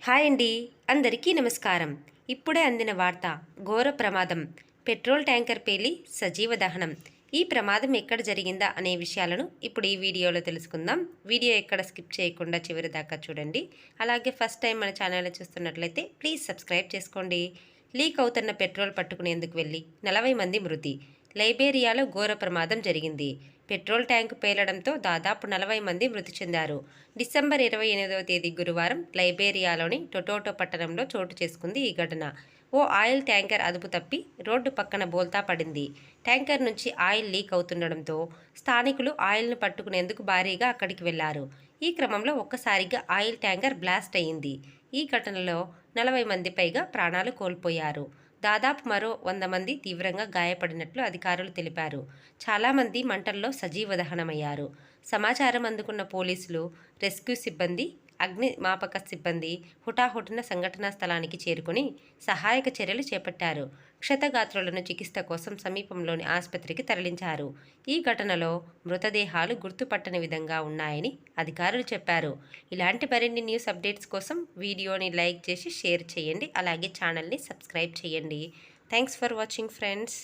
Hi అండి, అందరికీ నమస్కారం. ఇప్పుడే అందిన వార్త. ఘోర ప్రమాదం. పెట్రోల్ ట్యాంకర్ పేలి సజీవ దహనం. ఈ ప్రమాదం ఎక్కడ జరిగిందా అనే విషయాలను ఇప్పుడు ఈ వీడియోలో తెలుసుకుందాం. వీడియో ఎక్కడ స్కిప్ చేయకుండా చివరి దాకా చూడండి. అలాగే ఫస్ట్ టైం మన ఛానల్ చూస్తున్నట్లయితే ప్లీజ్ సబ్స్క్రైబ్ చేసుకోండి. లీక్ అవుతున్న పెట్రోల్ పట్టుకునేందుకు వెళ్ళి 40 మంది మృతి. లైబేరియాలో ఘోర ప్రమాదం జరిగింది. పెట్రోల్ ట్యాంకు పేలడంతో దాదాపు 40 మంది మృతి చెందారు. డిసెంబర్ 28వ తేదీ గురువారం లైబేరియాలోని టొటోటో పట్టణంలో చోటు చేసుకుంది ఈ ఘటన. ఓ ఆయిల్ ట్యాంకర్ అదుపు తప్పి రోడ్డు పక్కన బోల్తా పడింది. ట్యాంకర్ నుంచి ఆయిల్ లీక్ అవుతుండడంతో స్థానికులు ఆయిల్ను పట్టుకునేందుకు భారీగా అక్కడికి వెళ్లారు. ఈ క్రమంలో ఒక్కసారిగా ఆయిల్ ట్యాంకర్ బ్లాస్ట్ అయింది. ఈ ఘటనలో 40 మంది పైగా ప్రాణాలు కోల్పోయారు. దాదాపు మరో 100 మంది తీవ్రంగా గాయపడినట్లు అధికారులు తెలిపారు. చాలామంది మంటల్లో సజీవ దహనమయ్యారు. సమాచారం అందుకున్న పోలీసులు, రెస్క్యూ సిబ్బంది, అగ్నిమాపక సిబ్బంది హుటాహుటిన సంఘటనా స్థలానికి చేరుకుని సహాయక చర్యలు చేపట్టారు. క్షతగాత్రులను చికిత్స కోసం సమీపంలోని ఆసుపత్రికి తరలించారు. ఈ ఘటనలో మృతదేహాలు గుర్తుపట్టని విధంగా ఉన్నాయని అధికారులు చెప్పారు. ఇలాంటి మరిన్ని న్యూస్ అప్డేట్స్ కోసం వీడియోని లైక్ చేసి షేర్ చేయండి. అలాగే ఛానల్ని సబ్స్క్రైబ్ చేయండి. Thanks for watching friends.